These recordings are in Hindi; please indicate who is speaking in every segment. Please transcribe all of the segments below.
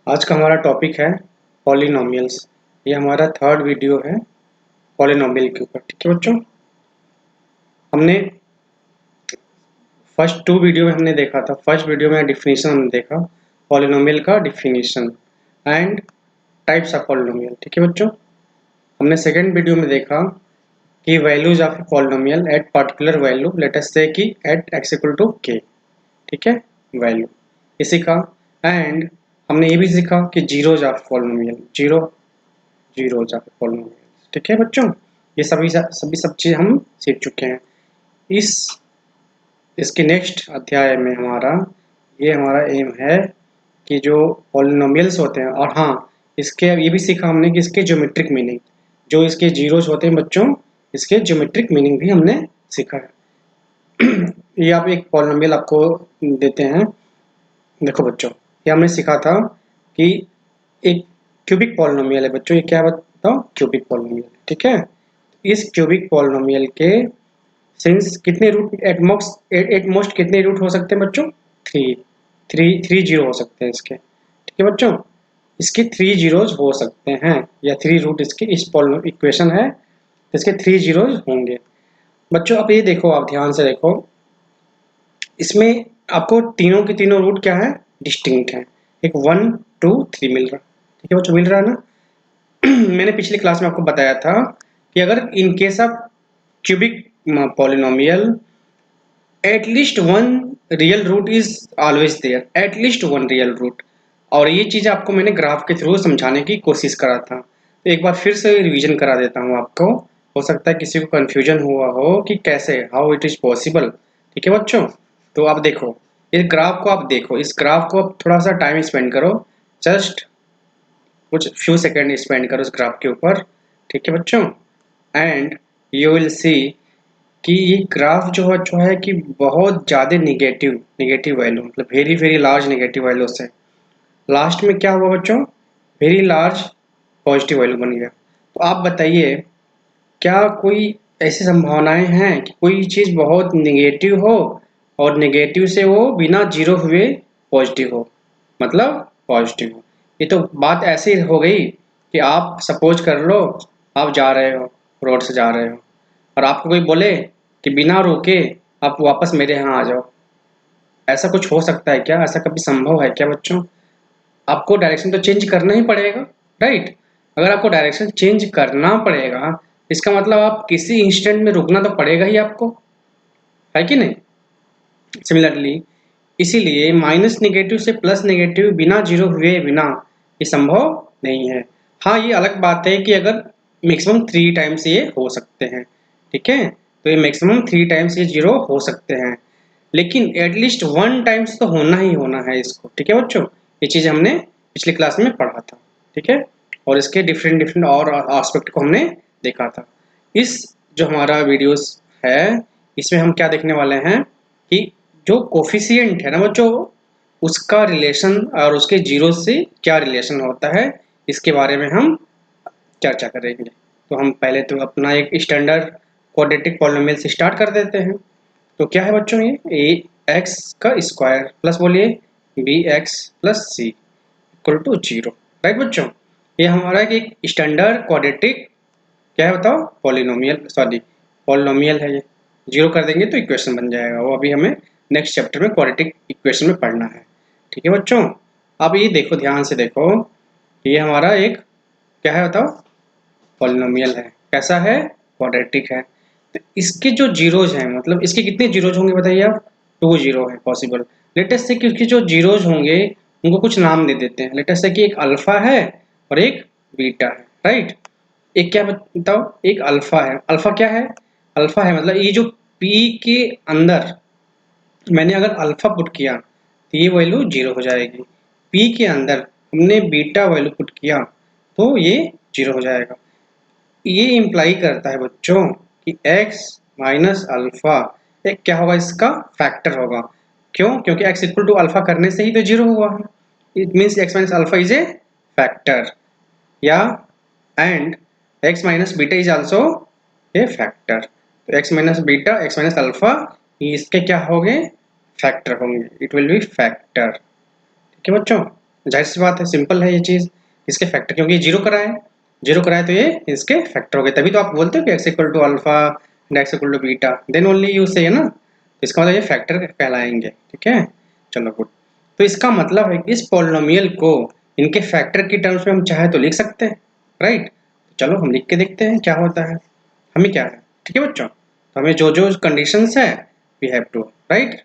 Speaker 1: आज का हमारा टॉपिक है पॉलिनोमियल्स। ये हमारा थर्ड वीडियो है पॉलिनोमियल के ऊपर। ठीक है बच्चों, हमने फर्स्ट टू वीडियो में हमने देखा था। फर्स्ट वीडियो में डिफिनीशन हमने देखा पॉलिनोमियल का, definition and types of polynomial. ठीक है बच्चों, हमने सेकेंड वीडियो में देखा कि values of polynomial at particular value, let us से कि एट एक्स इक्वल टू के। ठीक है, वैल्यू ये सीखा। एंड हमने ये भी सीखा कि zeros of polynomial, zeros of polynomial. ठीक है बच्चों, ये सभी सब चीज हम सीख चुके हैं। इस इसके नेक्स्ट अध्याय में हमारा एम है कि जो पॉलिनोमियल्स होते हैं, और हाँ इसके ये भी सीखा हमने कि इसके ज्योमेट्रिक मीनिंग, जो इसके जीरोज होते हैं बच्चों, इसके ज्योमेट्रिक मीनिंग भी हमने सीखा है। ये आप एक पॉलिनोमियल आपको देते हैं, देखो बच्चों, ये हमने सीखा था कि एक क्यूबिक पॉलिनोमियल है बच्चों। ये क्या बताओ, क्यूबिक पॉलिनोमियल। ठीक है, इस क्यूबिक पॉलिनोमियल के सिंस कितने रूट एट मोस्ट कितने रूट हो सकते हैं बच्चों? थ्री थ्री जीरो हो सकते हैं इसके। ठीक है बच्चों, इसके थ्री जीरोज हो सकते हैं, या थ्री रूट इसके इस इक्वेशन है, इसके थ्री जीरोज होंगे बच्चों। अब ये देखो, आप ध्यान से देखो, इसमें आपको तीनों के तीनों रूट क्या है, डिस्टिंक्ट है। एक 1 2 3 मिल रहा। ठीक है बच्चों, मिल रहा है ना। मैंने पिछली क्लास में आपको बताया था कि अगर in case of cubic polynomial at least one real root is always there, at least one real root. और ये चीज आपको मैंने ग्राफ के थ्रू समझाने की कोशिश करा था, तो एक बार फिर से रिवीजन करा देता हूँ आपको। हो सकता है किसी को कंफ्यूजन हुआ हो कि कैसे, हाउ इट इज पॉसिबल। ठीक है बच्चों, तो आप देखो इस ग्राफ को, आप देखो इस ग्राफ को, आप थोड़ा सा टाइम स्पेंड करो, जस्ट कुछ फ्यू सेकेंड स्पेंड करो इस ग्राफ के ऊपर। ठीक है बच्चों, एंड यू विल सी कि ये ग्राफ जो है कि बहुत ज़्यादा निगेटिव निगेटिव वैल्यू, मतलब very very large negative value से लास्ट में क्या हुआ बच्चों, वेरी लार्ज पॉजिटिव वैल्यू बन गया। तो आप बताइए, क्या कोई ऐसी संभावनाएं हैं कि कोई चीज़ बहुत निगेटिव हो और निगेटिव से वो बिना जीरो हुए पॉजिटिव हो, मतलब पॉजिटिव हो? ये तो बात ऐसी हो गई कि आप सपोज कर लो, आप जा रहे हो, रोड से जा रहे हो, और आपको कोई बोले कि बिना रोके आप वापस मेरे यहाँ आ जाओ। ऐसा कुछ हो सकता है क्या? ऐसा कभी संभव है क्या बच्चों? आपको डायरेक्शन तो चेंज करना ही पड़ेगा, राइट? अगर आपको डायरेक्शन चेंज करना पड़ेगा, इसका मतलब आप किसी इंस्टेंट में रुकना तो पड़ेगा ही आपको, है कि नहीं? सिमिलरली इसीलिए माइनस नेगेटिव से प्लस नेगेटिव बिना जीरो हुए बिना, ये संभव नहीं है। हाँ, ये अलग बात है कि अगर मैक्सिमम 3 टाइम्स ये हो सकते हैं। ठीक है, तो ये मैक्सिमम 3 टाइम्स ये जीरो हो सकते हैं, लेकिन एटलीस्ट 1 टाइम्स तो होना ही होना है इसको। ठीक है बच्चों, ये चीज़ हमने पिछली क्लास में पढ़ा था। ठीक है, और इसके डिफरेंट डिफरेंट और एस्पेक्ट को हमने देखा था। इस जो हमारा वीडियोस है, इसमें हम क्या देखने वाले हैं कि जो कोफिशिएंट है ना बच्चों, उसका रिलेशन और उसके जीरो से क्या रिलेशन होता है, इसके बारे में हम चर्चा करेंगे। तो हम पहले तो अपना एक स्टैंडर्ड क्वाड्रेटिक पॉलिनोमियल से स्टार्ट कर देते हैं। तो क्या है बच्चों, ये ए एक्स का स्क्वायर प्लस बोलिए B x plus c equal to zero, right बच्चों? ये हमारा एक स्टैंडर्ड क्वाड्रेटिक क्या है बताओ, पॉलिनोमियल, सॉरी पॉलिनोमियल है। ये जीरो कर देंगे तो इक्वेशन बन जाएगा, वो अभी हमें नेक्स्ट चैप्टर में क्वाड्रेटिक इक्वेशन में पढ़ना है। ठीक है बच्चों, अब ये देखो, ध्यान से देखो, ये हमारा एक क्या है बताओ, पॉलिनोमियल है। कैसा है? क्वाड्रेटिक है। तो इसके जो जीरोज हैं, मतलब इसके कितने जीरोज होंगे बताइए आप? 2 जीरो है पॉसिबल। लेटेस्ट से कि उसके जो जीरोज होंगे उनको कुछ नाम दे देते हैं। लेटेस्ट से कि एक अल्फा है और एक बीटा है, राइट? एक क्या बताओ, एक अल्फा है। अल्फा क्या है? अल्फा है मतलब ये जो पी के अंदर मैंने अगर अल्फा पुट किया तो ये वैल्यू जीरो हो जाएगी। पी के अंदर हमने बीटा वैल्यू पुट किया तो ये जीरो हो जाएगा। ये इम्प्लाई करता है बच्चों कि x माइनस अल्फा एक क्या होगा, इसका फैक्टर होगा। क्यों? क्योंकि x इक्वल टू अल्फा करने से ही तो जीरो हुआ है। It means x minus alpha is a factor, या and x minus beta is also a factor. तो x minus beta, x minus alpha, इसके क्या होंगे? फैक्टर होंगे। It will be factor. ठीक है बच्चों, जाहिर सी बात है, सिंपल है ये चीज़। इसके फैक्टर, क्योंकि ये जीरो कराए तो ये इसके फैक्टर हो गए, तभी तो आप बोलते हो कि x equal to alpha and x equal to beta, then only you say, है ना। तो इसका मतलब ये फैक्टर कहलाएंगे, ठीक है। चलो गुड। तो इसका मतलब है कि इस पॉलिनोमियल को इनके फैक्टर की टर्म्स में हम चाहे तो लिख सकते हैं, राइट। चलो हम लिख के देखते हैं क्या होता है, हमें क्या है, ठीक है बच्चों। तो हमें जो जो कंडीशंस है वी हैव टू, राइट।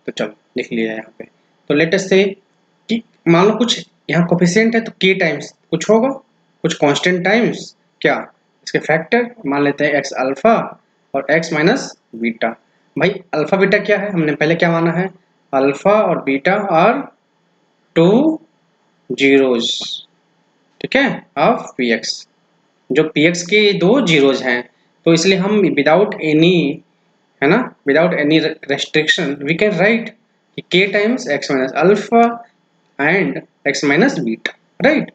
Speaker 1: तो चलो लिख लिया यहाँ पे। तो लेट अस से कि मान लो कुछ यहाँ कोफिशिएंट है तो k टाइम्स कुछ होगा, कुछ कांस्टेंट टाइम्स क्या, इसके फैक्टर मान लेते हैं x अल्फा और x माइनस बीटा। भाई अल्फा बीटा क्या है, हमने पहले क्या माना है, अल्फा और बीटा आर टू जीरोज, ठीक है, ऑफ px। जो px के दो जीरोज हैं, तो इसलिए हम विदाउट एनी, है ना, without any restriction we can write कि k times x minus alpha and x minus beta, right.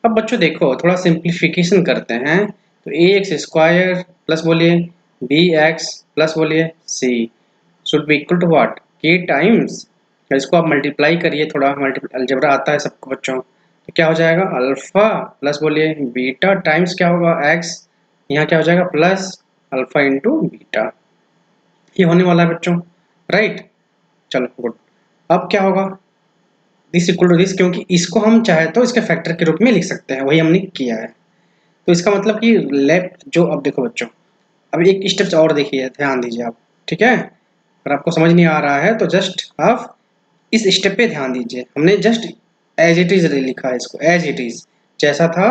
Speaker 1: अब बच्चों देखो थोड़ा सिंप्लीफिकेशन करते हैं, तो ए एक्स स्क्वायर प्लस बोलिए बी एक्स प्लस बोलिए C should be equal to what, K times, इसको आप मल्टीप्लाई करिए, थोड़ा मल्टीप्लाई अलजेब्रा आता है सबको बच्चों, तो क्या हो जाएगा अल्फा प्लस बोलिए बीटा टाइम्स क्या होगा एक्स, यहाँ क्या हो जाएगा प्लस अल्फा इंटू बीटा, ये होने वाला है बच्चों, राइट। चलो गुड। अब क्या होगा, दिस इक्वल टू दिस, क्योंकि इसको हम चाहे तो इसके फैक्टर के रूप में लिख सकते हैं, वही हमने किया है। तो इसका मतलब कि लेफ्ट जो, अब देखो बच्चों, अब एक स्टेप्स और देखिए, ध्यान दीजिए आप, ठीक है। अगर आपको समझ नहीं आ रहा है तो जस्ट आप इस स्टेप पे ध्यान दीजिए। हमने जस्ट एज इट इज लिखा है इसको, एज इट इज जैसा था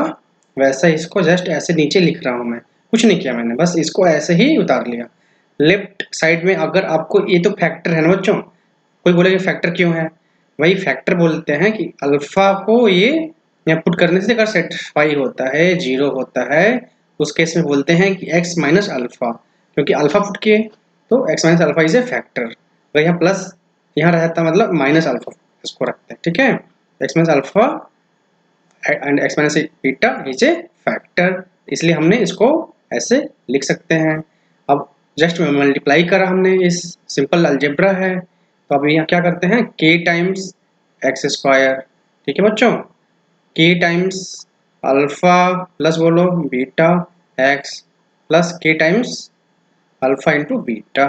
Speaker 1: वैसा इसको जस्ट ऐसे नीचे लिख रहा हूँ मैं, कुछ नहीं किया मैंने, बस इसको ऐसे ही उतार लिया। लेफ्ट साइड में अगर आपको, ये तो फैक्टर है ना बच्चों, कोई बोलेगा फैक्टर क्यों है, वही फैक्टर बोलते हैं कि अल्फा को ये यहाँ पुट करने से अगर सेटिस्फाई होता है, जीरो होता है, उस केस में बोलते हैं कि x माइनस अल्फा, क्योंकि अल्फा पुट किए तो x minus alpha is a factor, अगर यहाँ प्लस यहाँ रहता मतलब माइनस अल्फा इसको रखते हैं, ठीक है। x minus alpha and x minus beta is a factor, इसलिए हमने इसको ऐसे लिख सकते हैं। अब जस्ट मल्टीप्लाई करा हमने, इस सिंपल अलजेब्रा है, तो अब यहाँ क्या करते हैं k टाइम्स एक्स स्क्वायर, ठीक है बच्चों, k टाइम्स अल्फा प्लस बोलो beta x plus k times alpha into beta,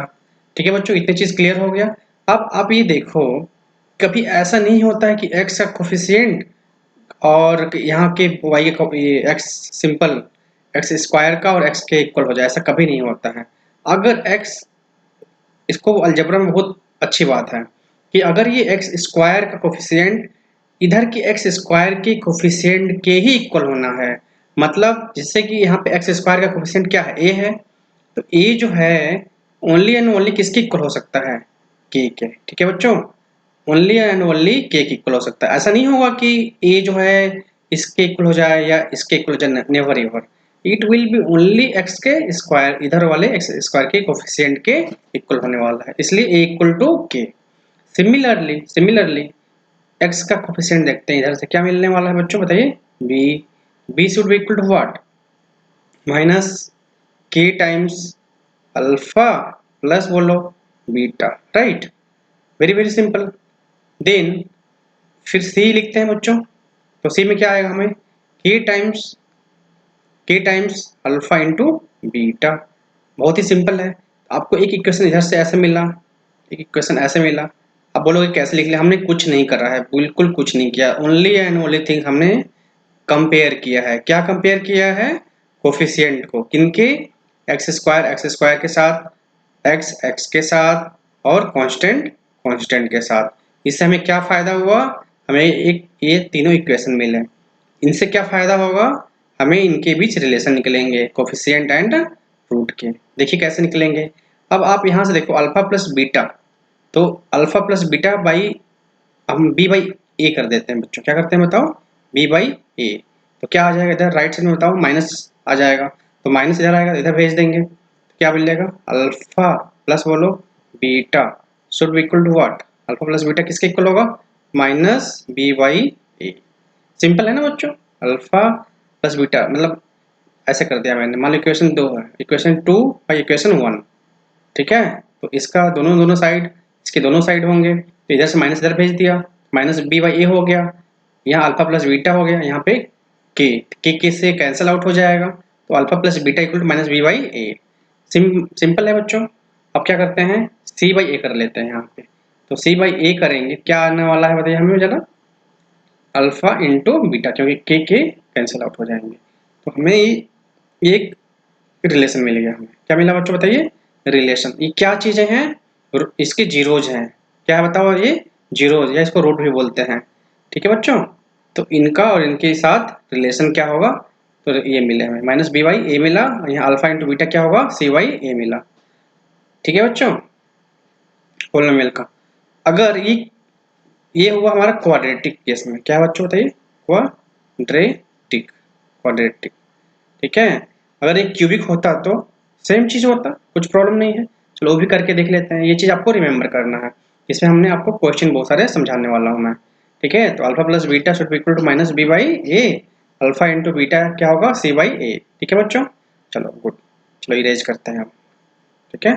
Speaker 1: ठीक है बच्चों, इतनी चीज क्लियर हो गया। अब आप ये देखो, कभी ऐसा नहीं होता है कि x का कोफिशिएंट और यहाँ के y का ये x सिंपल x स्क्वायर का और x के इक्वल हो जाए, ऐसा कभी नहीं होता है। अगर x, इसको अलजेब्रा में बहुत अच्छी बात है कि अगर ये एक्स स्क्वायर का कोफिशिएंट इधर की एक्स स्क्वायर के कोफिशिएंट के ही इक्वल होना है, मतलब जिससे कि यहाँ पे एक्स स्क्वायर का कोफिशिएंट क्या है, ए है, तो ए जो है ओनली एंड ओनली किसके इक्वल हो सकता है, के के, ठीक है बच्चों, ओनली एंड ओनली के इक्वल हो सकता है। ऐसा नहीं होगा कि ए जो है इसके इक्वल हो जाए या इसके इक्वल हो जाए, never ever, it will B only x के स्क्वायर, इधर वाले एक्स स्क्वायर के कोफिशिएंट के इक्वल होने वाला है, इसलिए ए इक्वल टू के। सिमिलरली एक्स का कोफिशिएंट देखते हैं, इधर से क्या मिलने वाला है बच्चों बताइए, B, B should be equal to what, minus के टाइम्स अल्फा प्लस बोलो beta, right, very very simple. Then फिर सी लिखते हैं बच्चों, तो सी में क्या आएगा हमें, के टाइम्स अल्फा इंटू बीटा, बहुत ही सिंपल है। आपको एक इक्वेशन इधर से ऐसे मिला, एक इक्वेशन ऐसे मिला, अब बोलोगे कैसे लिख लिया, हमने कुछ नहीं कर रहा है, बिल्कुल कुछ नहीं किया, ओनली एंड ओनली थिंग हमने कंपेयर किया है। क्या कंपेयर किया है, कोफिशिएंट को, किनके, एक्स स्क्वायर के साथ, एक्स के साथ और कांस्टेंट के साथ। इससे हमें क्या फायदा हुआ, हमें एक ये तीनों इक्वेशन मिले, इनसे क्या फायदा होगा, हमें इनके बीच रिलेशन निकलेंगे कोफिशिएंट एंड रूट के, देखिए कैसे निकलेंगे। अब आप यहाँ से देखो अल्फा प्लस बीटा, तो अल्फा प्लस बीटा बाई, हम बी बाई ए कर देते हैं बच्चों, क्या करते हैं बताओ, बी बाई ए, तो क्या आ जाएगा इधर राइट साइड में बताओ, माइनस आ जाएगा, तो माइनस इधर आएगा, इधर भेज देंगे, तो क्या मिल जाएगा अल्फा प्लस बोलो beta should be equal to what, alpha plus beta किसके इक्वल होगा, minus B by a. Simple है ना बच्चों, अल्फा प्लस बीटा मतलब ऐसे कर दिया मैंने, मान लो इक्वेशन 2 है, इक्वेशन 2 बाई इक्वेशन 1, ठीक है, तो इसका दोनों दोनों साइड, इसके दोनों साइड होंगे, तो इधर से माइनस इधर भेज दिया, माइनस बी बाई ए हो गया, यहाँ अल्फा प्लस बीटा हो गया, यहाँ पे के से कैंसिल आउट हो जाएगा, तो alpha plus beta equal to minus B by a. Simple है बच्चों। अब क्या करते हैं, सी बाई ए कर लेते हैं यहाँ पे। तो सी बाई ए करेंगे, क्या आने वाला है बताइए हमें जरा, अल्फा इंटू बीटा, क्योंकि के कैंसिल आउट हो जाएंगे। तो हमें एक रिलेशन मिल गया। हमें क्या मिला बच्चों बताइए, रिलेशन। ये क्या चीजें हैं, इसके जीरोज हैं। क्या है बताओ, ये जीरोज, या इसको रूट भी बोलते हैं। ठीक है बच्चों, तो इनका और इनके साथ रिलेशन क्या होगा, तो ये मिले हमें माइनस बी वाई ए मिला, यहाँ अल्फा इंटू बीटा क्या होगा, सी वाई ए मिला। ठीक है बच्चों, पोलिनोमियल का। अगर ये हुआ हमारा क्वाड्रेटिक केस में, क्या है बच्चों बताइए, क्वाड्रेटिक। ठीक है, अगर एक क्यूबिक होता तो सेम चीज होता, कुछ प्रॉब्लम नहीं है। चलो वो भी करके देख लेते हैं। ये चीज आपको रिमेंबर करना है, इसमें हमने आपको क्वेश्चन बहुत सारे समझाने वाला हूँ मैं। ठीक है, तो alpha plus beta should be equal to minus B by A, alpha into beta क्या होगा, सी बाई ए। ठीक है बच्चों, चलो गुड। चलो इरेज करते हैं अब। ठीक है,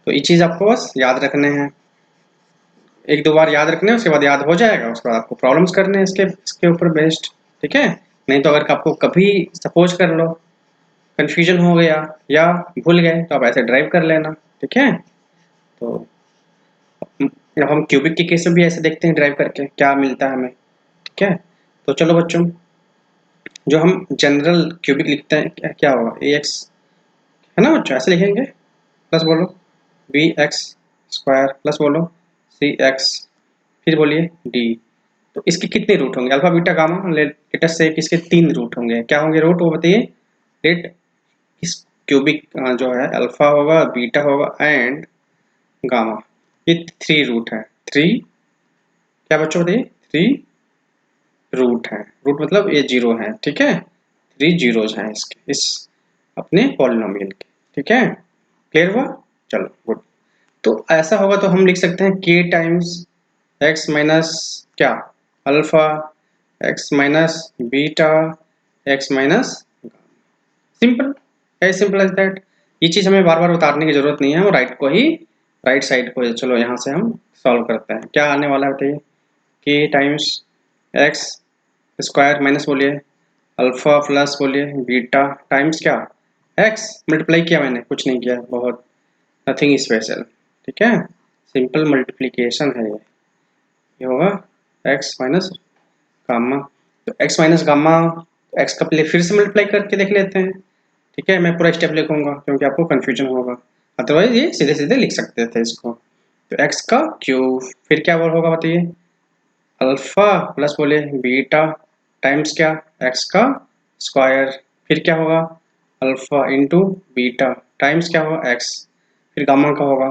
Speaker 1: तो ये चीज आपको बस याद रखने हैं, एक दो बार याद रखने हैं, उसके बाद याद हो जाएगा। उसके बाद आपको प्रॉब्लम्स करने हैं इसके ऊपर बेस्ड। ठीक है, नहीं तो अगर आपको कभी सपोज कर लो कंफ्यूजन हो गया या भूल गए, तो आप ऐसे ड्राइव कर लेना। ठीक है, तो अब हम क्यूबिक के केस में भी ऐसे देखते हैं ड्राइव करके क्या मिलता है हमें। ठीक है, तो चलो बच्चों, जो हम जनरल क्यूबिक लिखते हैं क्या होगा, ए एक्स, है ना बच्चों, ऐसे लिखेंगे, प्लस बोलो बी एक्स स्क्वायर, प्लस बोलो सी एक्स, फिर बोलिए डी। तो इसके कितने रूट होंगे, अल्फा बीटा गामा, लेटेस्ट से किसके 3 रूट होंगे, क्या होंगे रूट, वो बताइए। लेट इस क्यूबिक जो है अल्फा होगा, बीटा होगा एंड गामा, ये 3 रूट है। 3 क्या बच्चों बताइए, 3 रूट है। रूट मतलब ये 0 है। ठीक है, 3 जीरोज हैं इसके, इस अपने पॉलिनोमियल के। ठीक है, क्लियर हुआ, चलो गुड। तो ऐसा होगा तो हम लिख सकते हैं के टाइम्स एक्स माइनस क्या, alpha, x minus beta, x minus, simple, as simple as that. ये चीज हमें बार बार उतारने की जरूरत नहीं है, हम राइट साइड को, चलो यहाँ से हम सॉल्व करते हैं। क्या आने वाला है बताइए, के टाइम्स एक्स स्क्वायर माइनस बोलिए अल्फा प्लस बोलिए बीटा टाइम्स क्या, एक्स मल्टीप्लाई किया मैंने, कुछ नहीं किया, बहुत नथिंग स्पेशल। ठीक है, सिंपल मल्टीप्लीकेशन है ये होगा एक्स माइनस गामा। तो एक्स माइनस गामा, एक्स का पहले फिर से मल्टीप्लाई करके देख लेते हैं। ठीक है, मैं पूरा स्टेप लिखूंगा क्योंकि आपको कंफ्यूजन होगा, अदरवाइज ये सीधे सीधे लिख सकते थे इसको। तो एक्स का क्यूब, फिर क्या होगा बताइए, अल्फा प्लस बोले बीटा टाइम्स क्या, एक्स का स्क्वायर, फिर क्या होगा, अल्फा इंटू बीटा टाइम्स क्या होगा, एक्स, फिर गामा का होगा।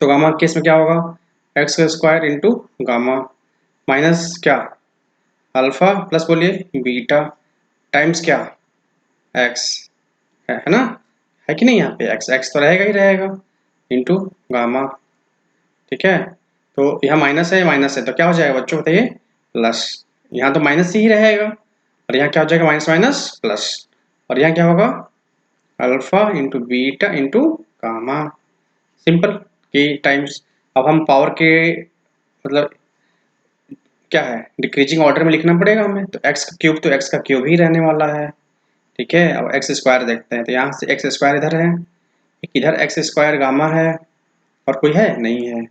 Speaker 1: तो गामा केस में क्या होगा, एक्स का स्क्वायर इंटू गामा माइनस क्या, अल्फा प्लस बोलिए बीटा टाइम्स क्या, एक्स, है ना, है कि नहीं, यहाँ पे एक्स एक्स तो रहेगा ही रहेगा, इंटू गामा। ठीक है, तो यहाँ माइनस है तो क्या हो जाएगा बच्चों बताइए, प्लस। यहाँ तो माइनस ही रहेगा, और यहाँ क्या हो जाएगा, माइनस माइनस प्लस, और यहाँ क्या होगा, alpha into beta into gamma, simple के टाइम्स। अब हम पावर के मतलब क्या है, डिक्रीजिंग ऑर्डर में लिखना पड़ेगा हमें, तो एक्स का क्यूब तो एक्स का क्यूब ही रहने वाला है। ठीक है, अब एक्स स्क्वायर देखते हैं, तो यहाँ से एक्स स्क्वायर इधर है, एक इधर एक्स स्क्वायर गामा है, और कोई है नहीं है,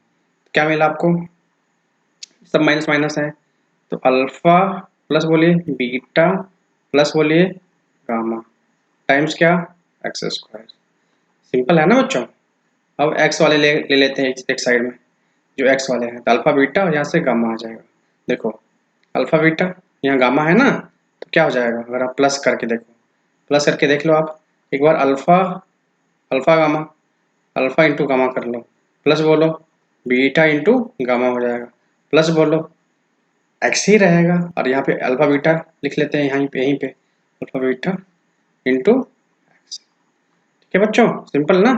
Speaker 1: क्या मिला आपको, सब माइनस माइनस है। तो अल्फा प्लस बोलिए बीटा प्लस बोलिए गामा टाइम्स क्या, एक्स स्क्वायर। सिंपल है ना बच्चों। अब एक्स वाले ले लेते हैं एक साइड में, जो एक्स वाले हैं, तो अल्फा बीटा और यहाँ से गामा आ जाएगा। देखो अल्फा बीटा, यहाँ गामा है ना, तो क्या हो जाएगा, अगर आप प्लस करके देखो, प्लस करके देख लो आप एक बार, alpha alpha gamma, alpha into gamma कर लो, प्लस बोलो बीटा इंटू गामा हो जाएगा, प्लस बोलो एक्स ही रहेगा, और यहाँ पे अल्फा बीटा लिख लेते हैं यहीं पे अल्फा बीटा इंटू एक्स। ठीक है बच्चों, सिंपल ना,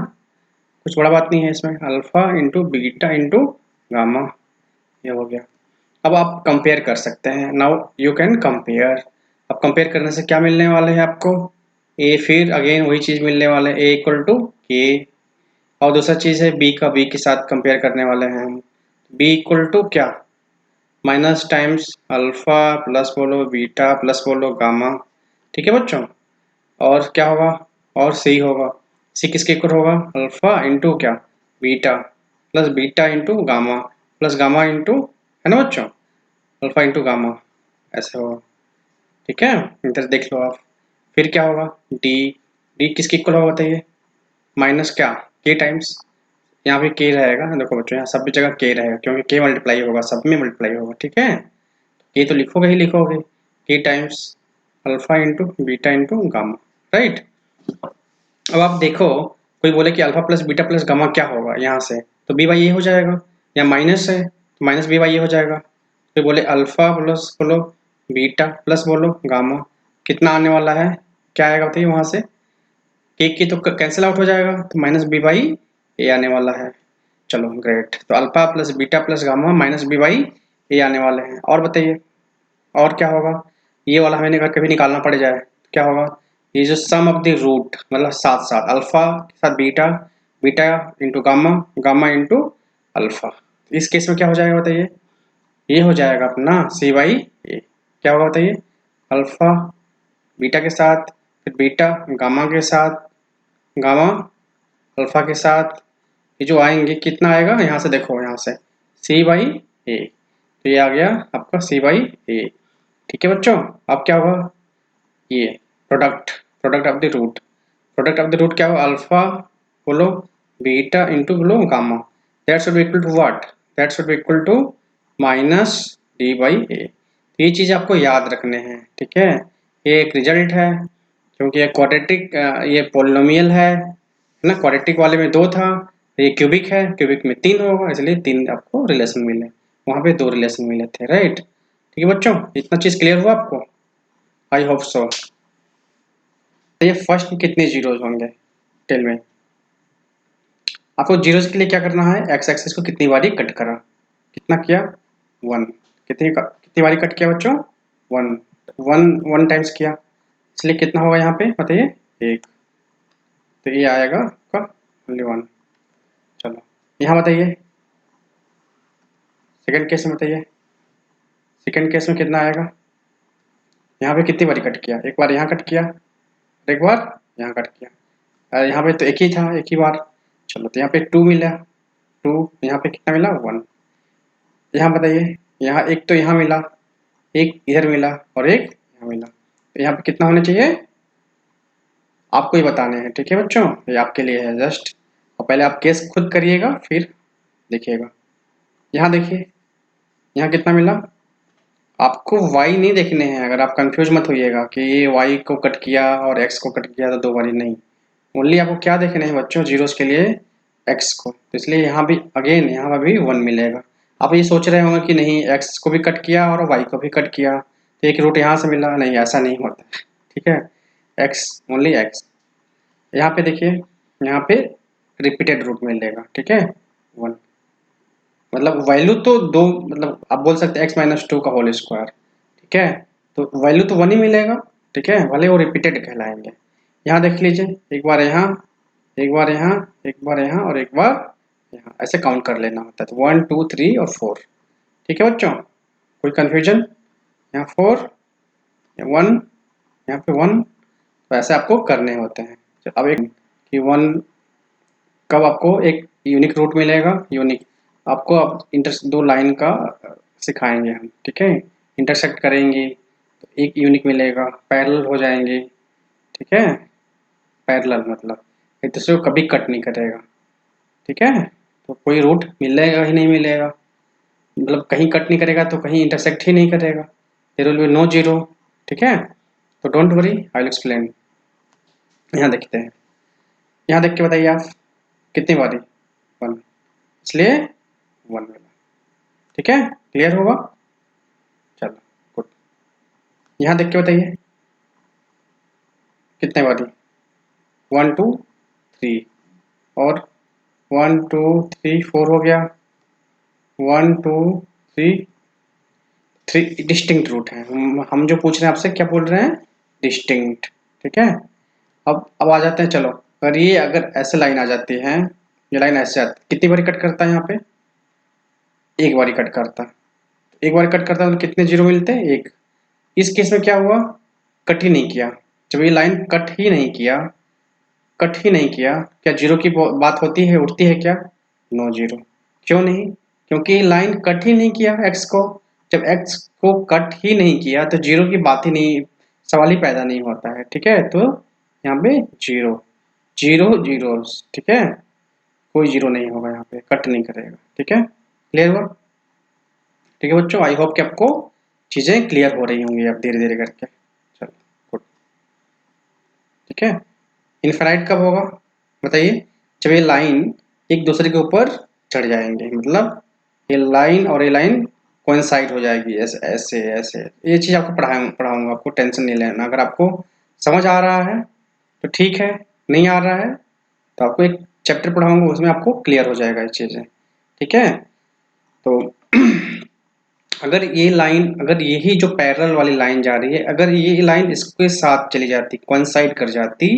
Speaker 1: कुछ बड़ा बात नहीं है इसमें, alpha into beta into gamma, ये हो गया। अब आप कंपेयर कर सकते हैं, नाउ यू कैन कंपेयर। अब कंपेयर करने से क्या मिलने वाले हैं आपको, ए, फिर अगेन वही चीज मिलने वाले, ए इक्वल टू के, और दूसरा चीज है बी का बी के साथ कंपेयर करने वाले हैं हम, बी इक्वल टू क्या, माइनस टाइम्स अल्फा प्लस बोलो बीटा प्लस बोलो गामा, ठीक है बच्चों। और क्या होगा, और सी होगा। सी किसके इक्वल होगा, अल्फा इंटू क्या, beta plus beta into gamma plus gamma into, है ना बच्चों, अल्फा इंटू गामा, ऐसे होगा, ठीक है। इधर देख लो आप। फिर क्या होगा, डी, डी किसके इक्वल होगा बताइए, माइनस क्या, के टाइम्स, यहाँ पे के रहेगा, देखो बच्चों यहाँ सब जगह के रहेगा क्योंकि के मल्टीप्लाई होगा, सब में मल्टीप्लाई होगा, ठीक है। के तो लिखोगे ही लिखोगे, के times alpha into beta into gamma, right. अब आप देखो, कोई बोले कि alpha plus beta plus gamma क्या होगा यहाँ से, तो बी बाई ए हो जाएगा, या माइनस है तो माइनस बी बाई ए हो जाएगा। तो बोले अल्फा प्लस बोलो बीटा प्लस बोलो गामा, कितना आने वाला है, क्या आएगा बताइए वहां से, के की तो कैंसिल आउट हो जाएगा, तो माइनस बी बाई ए आने वाला है। चलो ग्रेट, तो alpha plus beta plus gamma minus B by A आने वाले हैं। और बताइए और क्या होगा, ये वाला हमें अगर कभी निकालना पड़ जाए क्या होगा, ये जो सम ऑफ द रूट मतलब साथ साथ अल्फा के साथ beta, beta into gamma, gamma into alpha, इस केस में क्या हो जाएगा बताइए, ये हो जाएगा अपना सी बाई ए। क्या होगा बताइए, अल्फा बीटा के साथ, फिर बीटा गामा के साथ, गामा अल्फा के साथ, ये जो आएंगे कितना आएगा यहाँ से देखो, यहाँ से सी बाई ए, तो ये आ गया आपका सी बाई ए, ठीक है बच्चों। अब क्या होगा, ये product, product of the root, product of the root क्या होगा, अल्फा बोलो बीटा इंटू बोलो gamma, that should be equal to what, that should be equal to minus D by A. ये चीज़ आपको याद रखने हैं, ठीक है। ये एक रिजल्ट है क्योंकि ये क्वाड्रेटिक, ये पोलिनोमियल है ना, क्वाड्रेटिक वाले में 2 था, ये क्यूबिक है, क्यूबिक में 3 होगा, इसलिए 3 आपको रिलेशन मिले, वहाँ पे 2 रिलेशन मिले थे, राइट। ठीक है बच्चों, इतना चीज़ क्लियर हुआ आपको, आई होप सो। तो ये फर्स्ट में कितने जीरोज होंगे, टेल में आपको जीरोज के लिए क्या करना है, एक्स एक्सिस को कितनी बारी कट करा, कितना किया 1, कितनी बारी कट किया बच्चों 1, 1 टाइम्स किया, इसलिए कितना होगा यहाँ पे बताइए 1, तो ये आएगा आपका ओनली 1। चलो यहाँ बताइए सेकंड केस में, बताइए सेकंड केस में कितना आएगा, यहाँ पे कितनी बारी कट किया, एक बार यहाँ कट किया, एक बार यहाँ कट किया, यहाँ पे तो एक ही था, एक ही बार। चलो तो यहाँ पे 2 मिला, 2 यहाँ पे कितना मिला 1, यहाँ बताइए यहाँ एक तो यहाँ मिला, एक इधर मिला और एक यहाँ मिला, तो यहाँ पे कितना होना चाहिए आपको ही बताने हैं, ठीक है बच्चों, ये आपके लिए है जस्ट। और पहले आप केस खुद करिएगा फिर देखिएगा। यहाँ देखिए यहाँ कितना मिला, आपको y नहीं देखने हैं, अगर आप कंफ्यूज मत होइएगा कि ये y को कट किया और x को कट किया तो 2 बारी, नहीं, ओनली आपको क्या देखने हैं बच्चों, जीरोस के लिए x को, तो इसलिए यहाँ भी अगेन यहाँ भी 1 मिलेगा। आप ये सोच रहे होंगे कि नहीं x को भी कट किया और y को भी कट किया तो एक रूट यहाँ से मिला, नहीं ऐसा नहीं होता, ठीक है, x ओनली x। यहाँ पे देखिए यहाँ पे रिपीटेड रूट मिलेगा, ठीक है 1, मतलब वैल्यू तो 2, मतलब आप बोल सकते हैं x माइनस 2 का होल स्क्वायर, ठीक है, तो वैल्यू तो 1 ही मिलेगा, ठीक है, भले वो रिपीटेड कहलाएंगे। यहाँ देख लीजिए एक बार यहाँ, एक बार यहाँ, एक बार यहाँ और एक बार यहाँ, ऐसे काउंट कर लेना होता है, तो 1 2 3 और 4, ठीक है बच्चों, कोई कन्फ्यूजन, यहाँ 4 1, यहाँ पे 1, तो ऐसे आपको करने होते हैं। अब एक कि 1 कब आपको एक यूनिक रूट मिलेगा, यूनिक आपको अब दो लाइन का सिखाएंगे हम, ठीक है, इंटरसेक्ट करेंगी तो एक यूनिक मिलेगा, पैरेलल हो जाएंगे, ठीक है, पैरेलल मतलब एक दूसरे को कभी कट नहीं करेगा, ठीक है, तो कोई रूट मिलेगा ही नहीं मिलेगा, मतलब कहीं कट नहीं करेगा तो कहीं इंटरसेक्ट ही नहीं करेगा, there will be no zero, ठीक है। तो don't worry I will explain. यहाँ देखते हैं, यहाँ देख के बताइए आप कितनी बारी 1, इसलिए 1 मिला, ठीक है, क्लियर होगा। चलो गुड, यहाँ देख के बताइए कितने बारी 1 2 3 और 1 2 3 4 हो गया, 1 2 3 3 डिस्टिंक्ट रूट है, हम जो पूछ रहे हैं आपसे क्या बोल रहे हैं, डिस्टिंक्ट, ठीक है। अब आ जाते हैं, चलो अगर ये अगर ऐसे लाइन आ जाती है, ये लाइन ऐसे आती, कितनी बारी कट करता है यहाँ पे, एक बारी कट करता है, एक बार कट करता हूँ तो कितने जीरो मिलते हैं? एक। इस केस में क्या हुआ? कट ही नहीं किया। जब ये लाइन कट ही नहीं किया, क्या जीरो की बात होती है, उठती है क्या? No zero. क्यों नहीं? क्योंकि लाइन कट ही नहीं किया एक्स को। जब एक्स को कट ही नहीं किया तो जीरो की बात ही नहीं, सवाल ही पैदा नहीं होता है। ठीक है, तो यहाँ पे जीरो जीरो जीरो, ठीक है, कोई जीरो नहीं होगा यहाँ पे, कट नहीं करेगा। ठीक है, क्लियर हुआ? ठीक है बच्चों, आई होप कि आपको चीजें क्लियर हो रही होंगी अब धीरे धीरे करके। चलो गुड। ठीक है, इनफाइनाइट कब होगा बताइए? जब ये लाइन एक दूसरे के ऊपर चढ़ जाएंगे, मतलब ये लाइन और ये लाइन कोइंसाइड हो जाएगी, ऐसे ऐसे ऐसे। ये चीज आपको पढ़ाऊंगा, आपको टेंशन नहीं लेना। अगर आपको समझ आ रहा है तो ठीक है, नहीं आ रहा है तो आपको एक चैप्टर पढ़ाऊंगा, उसमें आपको क्लियर हो जाएगा ये चीजें। ठीक है, तो अगर यही जो पैरेलल वाली लाइन जा रही है, अगर ये लाइन इसके साथ चली जाती, कोइंसाइड कर जाती,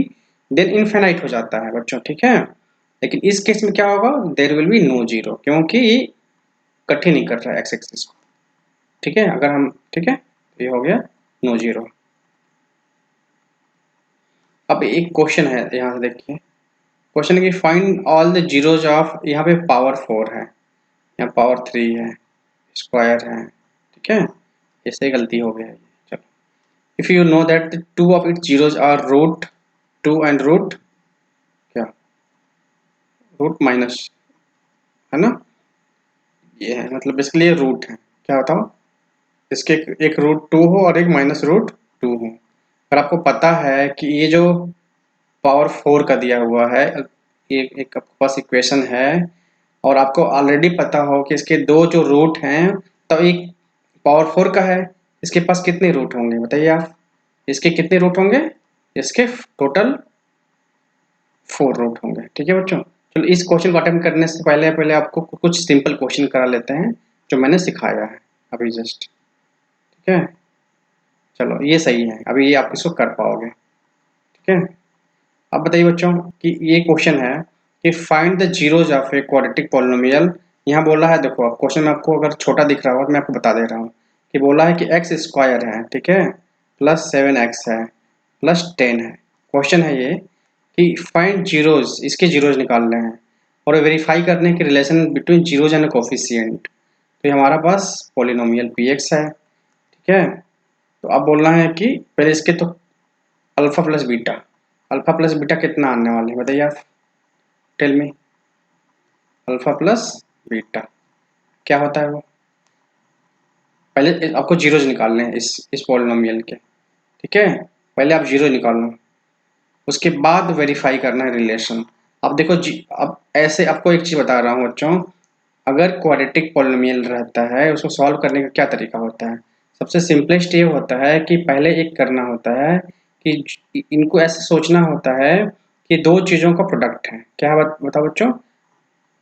Speaker 1: देन इनफिनाइट हो जाता है बच्चों। ठीक है, लेकिन इस केस में क्या होगा? There will be no zero, क्योंकि ये कट ही नहीं कर रहा है एक्स एक्सिस को। ठीक है, अगर हम, ठीक है, ये हो गया नो जीरो। अब एक क्वेश्चन है, यहाँ से देखिए, क्वेश्चन है कि find all the zeros of, यहाँ पे पावर 4 है, यहाँ पावर 3 है, स्क्वायर है। ठीक है, इससे गलती हो गया है। चलो, if you know that the two of its zeros are root 2 and root क्या, रूट माइनस, है ना, ये है, मतलब बेसिकली ये रूट है। क्या बताओ, इसके एक रूट 2 हो और एक माइनस रूट 2 हो। अगर आपको पता है कि ये जो पावर 4 का दिया हुआ है, एक आपके पास इक्वेशन है, और आपको ऑलरेडी पता हो कि इसके दो जो रूट हैं, तो एक पावर 4 का है, इसके पास कितने रूट होंगे बताइए आप? इसके कितने रूट होंगे? इसके टोटल 4 रूट होंगे। ठीक है बच्चों, चलो इस क्वेश्चन को अटेम्प्ट करने से पहले पहले आपको कुछ सिंपल क्वेश्चन करा लेते हैं जो मैंने सिखाया है अभी जस्ट। ठीक है, चलो ये सही है, अभी ये आप इसको कर पाओगे। ठीक है, अब बताइए बच्चों कि ये क्वेश्चन है कि find the zeros of a quadratic polynomial. यहाँ बोला है, देखो अब क्वेश्चन में आपको अगर छोटा दिख रहा हो तो मैं आपको बता दे रहा हूँ कि बोला है कि एक्स स्क्वायर है, ठीक है, प्लस 7x है, प्लस 10 है। क्वेश्चन है ये कि फाइंड जीरोज, इसके जीरोज निकालने हैं और वेरीफाई करने के relation between zeros and coefficient. तो ये हमारा पास पॉलिनोमियल px है। ठीक है, तो अब बोलना है कि पहले इसके तो alpha plus beta, alpha plus beta कितना आने वाले हैं बताइए आप? Tell me, alpha plus beta क्या होता है वो? पहले आपको जीरोज निकालने हैं इस पॉलिनोमियल के। ठीक है, पहले आप जीरो निकाल लो, उसके बाद वेरीफाई करना है रिलेशन। अब देखो जी, अब ऐसे आपको एक चीज बता रहा हूँ बच्चों, अगर क्वाड्रेटिक पॉलिनोमियल रहता है उसको सॉल्व करने का क्या तरीका होता है? सबसे सिंपलेस्ट ये होता है कि पहले एक करना होता है कि इनको ऐसे सोचना होता है कि दो चीजों का प्रोडक्ट है। क्या बताओ बच्चों?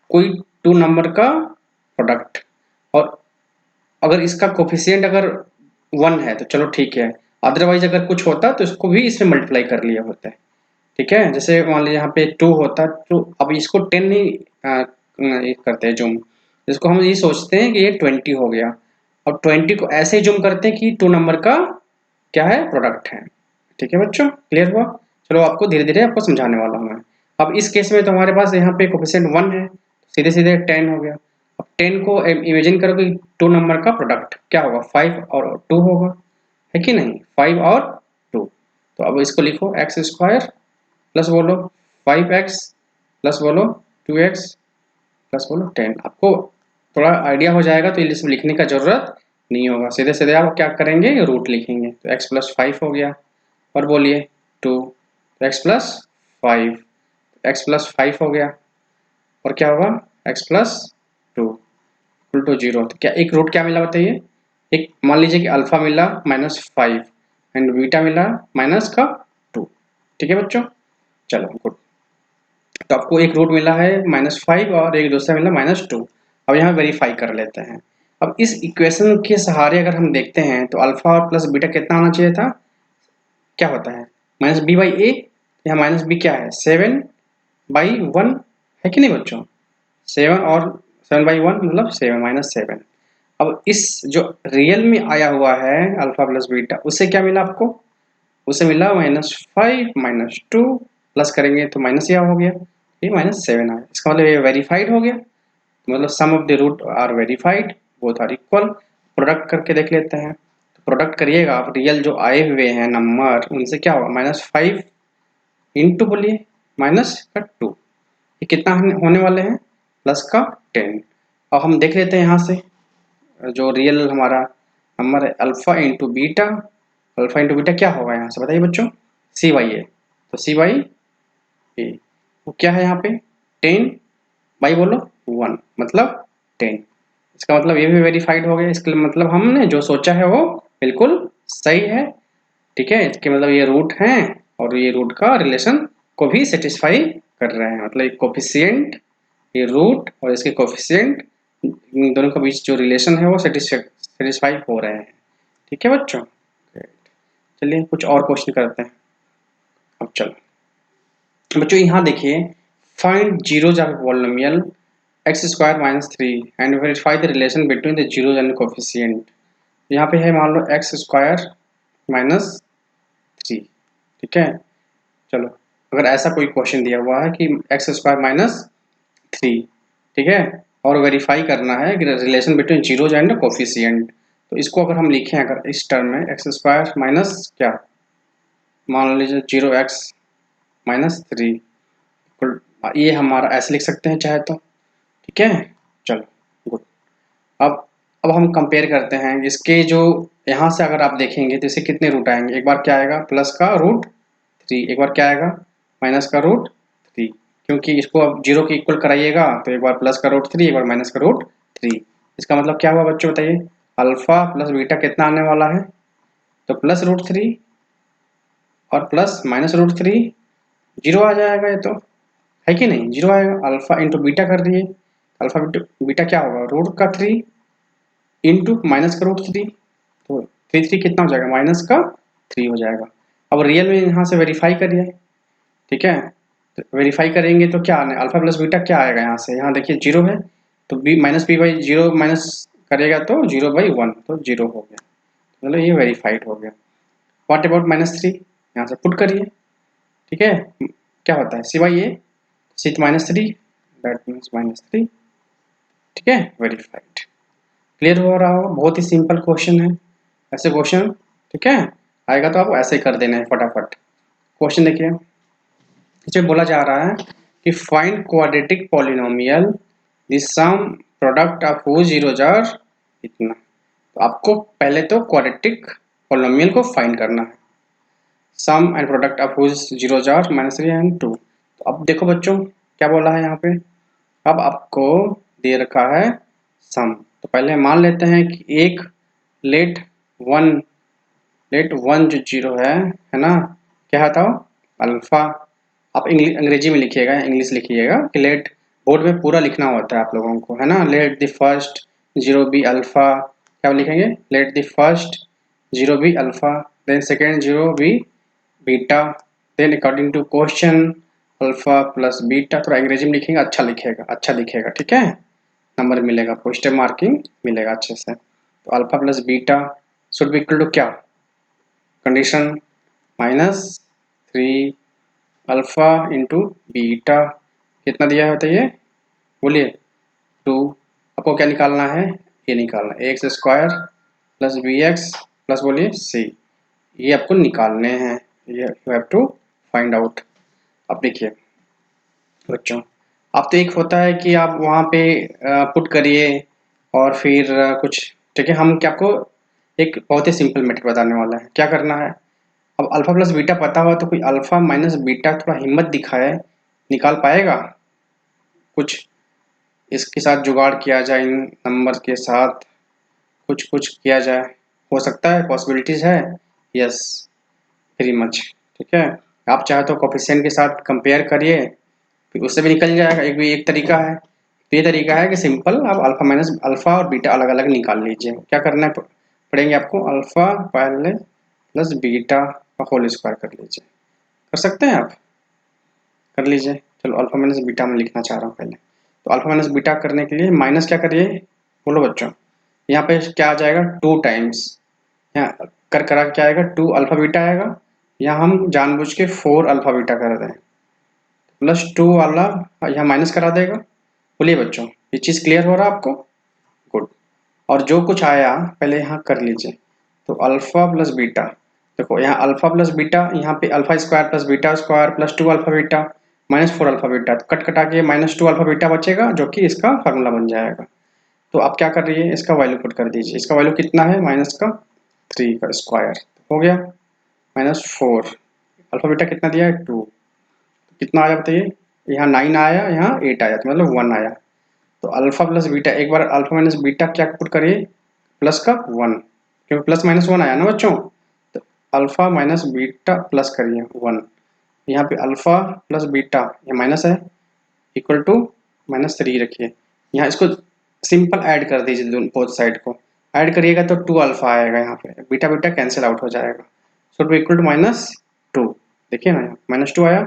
Speaker 1: कोई टू नंबर का प्रोडक्ट, और अगर इसका कोफिशिएंट अगर 1 है तो चलो ठीक है, अदरवाइज अगर कुछ होता तो इसको भी इसमें मल्टीप्लाई कर लिया होता है। ठीक है, जैसे मान लीजिए यहाँ पे 2 होता तो अब इसको 10 नहीं ये करते हैं जूम, इसको हम ये सोचते हैं कि ये 20 हो गया, और 20 को ऐसे ही जूम करते हैं कि 2 नंबर का क्या है, प्रोडक्ट है। ठीक है बच्चों, क्लियर हुआ? चलो आपको धीरे धीरे आपको समझाने वाला हूँ मैं। अब इस केस में तो हमारे पास यहाँ पे कोफिशिएंट 1 है, सीधे सीधे 10 हो गया। अब 10 को इमेजिन करो कि 2 नंबर का प्रोडक्ट क्या होगा, 5 और 2 होगा, है कि नहीं? 5 और 2, तो अब इसको लिखो एक्स स्क्वायर प्लस बोलो 5x प्लस बोलो 2x प्लस बोलो 10। आपको थोड़ा आइडिया हो जाएगा तो इसमें लिखने का जरूरत नहीं होगा, सीधे सीधे आप क्या करेंगे, रूट लिखेंगे। तो x प्लस 5 हो गया, और बोलिए 2, तो x प्लस 5, x प्लस 5 हो गया, और क्या होगा x प्लस 2 इक्वल टू 0। तो क्या एक रूट क्या मिला बताइए? एक मान लीजिए कि अल्फा मिला -5 एंड बीटा मिला माइनस का 2। ठीक है बच्चों, चलो गुड। तो आपको एक रूट मिला है -5 और एक दूसरा मिला -2। अब यहाँ वेरीफाई कर लेते हैं। अब इस इक्वेशन के सहारे अगर हम देखते हैं तो अल्फा और प्लस बीटा कितना आना चाहिए था? क्या होता है, -b/a, यहाँ -b क्या है, 7/1, है कि नहीं बच्चों? 7 और 7/1 मतलब 7 -7। अब इस जो रियल में आया हुआ है अल्फा प्लस बीटा, उससे क्या मिला आपको? उसे मिला -5 -2 प्लस करेंगे तो माइनस यह हो गया, ये -7 आया। इसका मतलब ये वेरीफाइड हो गया, मतलब sum of the root are verified, both are equal. Product करके देख लेते हैं, तो प्रोडक्ट करिएगा आप, रियल जो आए हुए हैं नंबर उनसे क्या होगा, -5 इंटू बोलिए -2, ये कितना होने वाले हैं, प्लस का 10। अब हम देख लेते हैं यहाँ से जो रियल हमारा नंबर है alpha into beta, alpha into beta क्या होगा यहाँ से बताइए बच्चों, सी वाई है, तो सी वाई ए, वो क्या है यहाँ पे 10 बाई बोलो 1 मतलब 10। इसका मतलब ये भी वेरीफाइड हो गया, इसका मतलब हमने जो सोचा है वो बिल्कुल सही है। ठीक है, इसके मतलब ये रूट हैं और ये रूट का रिलेशन को भी सेटिस्फाई कर रहे हैं, मतलब कोफिशिएंट, ये रूट और इसके कोफिशिएंट, इन दोनों के बीच जो रिलेशन है वो सेटिस्फाई हो रहे हैं। ठीक है बच्चों, चलिए कुछ और क्वेश्चन करते हैं। अब चलो बच्चों यहाँ देखिए, find zeros of polynomial x² - 3 and verify the relation between the zeros and coefficient. यहाँ पे है मान लो x² - 3। ठीक है, चलो अगर ऐसा कोई क्वेश्चन दिया हुआ है कि x² - 3, ठीक है, और वेरीफाई करना है relation between zeros and coefficient, तो इसको अगर हम लिखें अगर इस टर्म में x² माइनस क्या, मान लीजिए 0x - 3, ये हमारा ऐसे लिख सकते हैं चाहे तो। ठीक है, चलो गुड। अब हम कंपेयर करते हैं इसके, जो यहाँ से अगर आप देखेंगे तो इसे कितने रूट आएंगे, एक बार क्या आएगा प्लस का रूट 3, एक बार क्या आएगा माइनस का रूट 3, क्योंकि इसको अब जीरो के इक्वल कराइएगा तो एक बार प्लस का रूट 3, एक बार माइनस का रूट 3। इसका मतलब क्या हुआ बच्चों बताइए, अल्फा प्लस बीटा कितना आने वाला है, तो प्लस रूट 3 और प्लस माइनस रूट 3, जीरो आ जाएगा, ये तो है कि नहीं, जीरो आएगा। अल्फा इंटू बीटा कर दिए, अल्फा बीटा क्या होगा रूट का 3 इंटू माइनस का रूट 3, तो 3 कितना हो जाएगा माइनस का 3 हो जाएगा। अब रियल में यहाँ से वेरीफाई करिए। ठीक है, तो वेरीफाई करेंगे तो क्या आने, अल्फा प्लस बीटा क्या आएगा यहाँ से, यहाँ देखिए जीरो है तो b minus B by zero minus करेगा तो 0/1, तो जीरो हो गया, मतलब ये वेरीफाइड हो गया। व्हाट अबाउट -3, यहाँ से पुट करिए। ठीक है, क्या होता है सिवाय ये सी -3, दैट मीन्स -3। ठीक है, वेरीफाइड। क्लियर हो रहा हो, बहुत ही सिंपल क्वेश्चन है, ऐसे क्वेश्चन ठीक है आएगा तो आप ऐसे ही कर देना है फटाफट। क्वेश्चन देखिए, इसमें बोला जा रहा है कि find quadratic polynomial the sum product of whose zeros are इतना। तो आपको पहले तो क्वाड्रेटिक पॉलिनोमियल को फाइंड करना है, sum and product of whose zeros are -3 and 2। तो अब देखो बच्चों क्या बोला है यहाँ पे, अब आपको दे रखा है सम, तो पहले मान लेते हैं कि एक लेट वन जो जीरो है ना, क्या था अल्फा, आप अंग्रेजी में लिखिएगा, इंग्लिश लिखिएगा कि लेट, बोर्ड में पूरा लिखना होता है आप लोगों को है ना, let the first zero be alpha, क्या लिखेंगे let the first zero be alpha, then second zero be beta, then according to question alpha plus beta, थोड़ा अंग्रेजी में लिखेंगे अच्छा दिखेगा। ठीक है, नंबर मिलेगा, पोस्टर मार्किंग मिलेगा अच्छे से। तो alpha plus beta should be equal to क्या, कंडीशन -3 अल्फा इंटू बीटा, कितना दिया है बताइए बोलिए 2। आपको क्या निकालना है, ये निकालना है x² प्लस bx प्लस बोलिए c, ये आपको निकालने हैं, ये you have to find out. अब देखिए बच्चों, अब तो एक होता है कि आप वहाँ पे पुट करिए और फिर कुछ, ठीक है, हम क्या आपको एक बहुत ही सिंपल मेथड बताने वाला है, क्या करना है। अब अल्फा प्लस बीटा पता हुआ तो कोई अल्फा माइनस बीटा थोड़ा हिम्मत दिखाए, निकाल पाएगा कुछ, इसके साथ जुगाड़ किया जाए, इन नंबर के साथ कुछ किया जाए, हो सकता है, पॉसिबिलिटीज है, यस वेरी मच। ठीक है, आप चाहे तो कोफिशिएंट के साथ कंपेयर करिए, फिर उससे भी निकल जाएगा, एक तरीका है। तो ये तरीका है कि सिंपल आप अल्फा माइनस अल्फा और बीटा अलग अलग निकाल लीजिए। क्या करना पड़ेंगे आपको, अल्फा पहले प्लस बीटा का होल स्क्वायर कर लीजिए, कर सकते हैं आप, कर लीजिए। चलो अल्फा माइनस बीटा में लिखना चाह रहा हूँ पहले, तो अल्फा माइनस बीटा करने के लिए माइनस क्या करिए बोलो बच्चों, यहाँ पे क्या आ जाएगा 2 टाइम्स, यहाँ कर करा क्या आएगा 2 अल्फा बीटा आएगा, यहाँ हम जानबूझ के 4 अल्फा बीटा कर दें, प्लस 2 वाला यहाँ माइनस करा देगा। बोलिए बच्चों, ये चीज़ क्लियर हो रहा है आपको? गुड। और जो कुछ आया पहले यहाँ कर लीजिए, तो अल्फा प्लस बीटा, देखो यहाँ अल्फा प्लस बीटा, यहाँ पे alpha square plus beta square plus 2 alpha beta minus 4 alpha beta, तो कट कटा के माइनस 2 अल्फा बीटा बचेगा, जो कि इसका फार्मूला बन जाएगा। तो आप क्या कर रही है, इसका वैल्यू पुट कर दीजिए। इसका वैल्यू कितना है, माइनस का 3 का स्क्वायर हो गया माइनस 4, अल्फा बीटा कितना दिया है 2, कितना आया बताइए, यहाँ 9 आया, यहाँ 8 आया, तो मतलब 1 आया। तो अल्फा प्लस बीटा, एक बार अल्फा माइनस बीटा क्या पुट करिए, प्लस का 1, क्योंकि प्लस माइनस 1 आया ना बच्चों, तो अल्फा माइनस बीटा प्लस करिए 1, यहाँ पे अल्फा प्लस बीटा ये माइनस है, इक्वल टू -3 रखिए। यहाँ इसको सिंपल ऐड कर दीजिए, दोनों बोथ साइड को ऐड करिएगा तो 2 अल्फा आएगा, यहाँ पे बीटा बीटा कैंसिल आउट हो जाएगा, सो टू इक्वल टू -2। देखिए ना, -2 आया,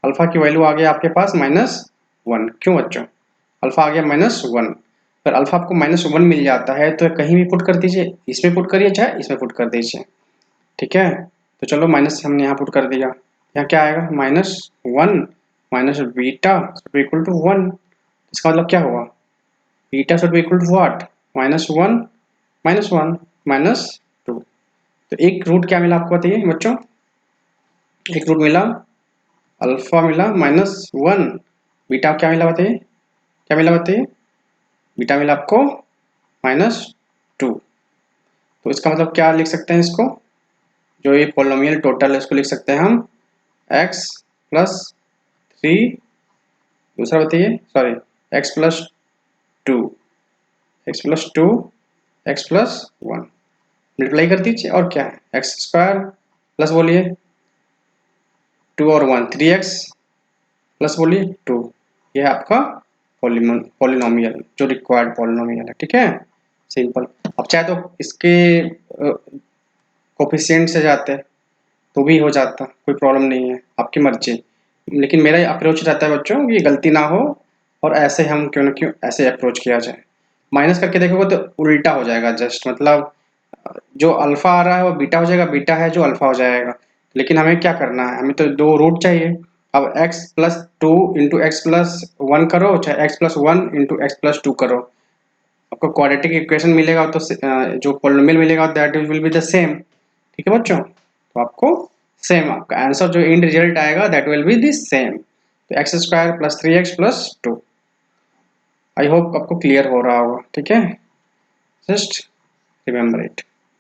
Speaker 1: अल्फा की वैल्यू आ गया आपके पास -1। क्यों बच्चों, अल्फा आ गया -1, पर अल्फा आपको -1 मिल जाता है तो कहीं भी पुट कर दीजिए, इसमें पुट करिए चाहे इसमें पुट कर दीजिए, ठीक है। तो चलो माइनस हमने यहाँ पुट कर दिया, यहाँ क्या आएगा -1 माइनस बीटा इक्वल टू 1, इसका मतलब क्या हुआ, beta should be equal to what, -1 -1 -2। तो एक रूट क्या मिला आपको बताइए बच्चों, एक रूट मिला अल्फा मिला -1, बीटा क्या मिला बताइए, क्या मिला बताइए, बीटा मिला आपको -2। तो इसका मतलब क्या लिख सकते हैं इसको, जो ये पॉलिनोमियल टोटल है इसको लिख सकते हैं हम x प्लस 3, दूसरा बताइए sorry x plus 2, x plus 2 x plus 1 multiply कर दीजिए, और क्या है एक्स स्क्वायर प्लस बोलिए 2 और 1 3x प्लस बोलिए 2, यह है आपका पॉलिनोमियल, जो रिक्वायर्ड पॉलिनोमियल है, ठीक है, सिंपल। अब चाहे तो इसके कोफिशिएंट से जाते तो भी हो जाता, कोई प्रॉब्लम नहीं है, आपकी मर्जी, लेकिन मेरा अप्रोच रहता है बच्चों ये गलती ना हो, और ऐसे हम क्यों ना क्यों ऐसे अप्रोच किया जाए। माइनस करके देखोगे तो उल्टा हो जाएगा, जस्ट मतलब जो अल्फा आ रहा है वो बीटा हो जाएगा, बीटा है जो अल्फा हो जाएगा, लेकिन हमें क्या करना है, हमें तो 2 रूट चाहिए। अब x plus 2 into x plus 1 करो, चाहे x plus 1 into x plus 2 करो, आपको क्वाड्रेटिक इक्वेशन मिलेगा, तो जो पॉलिनोमियल मिलेगा that will be the same, ठीक है बच्चों। तो आपको सेम आपका आंसर जो एंड रिजल्ट आएगा that will be the same, तो x square plus 3x plus 2। I hope आपको क्लियर हो रहा होगा, ठीक है, जस्ट रिमेंबर इट।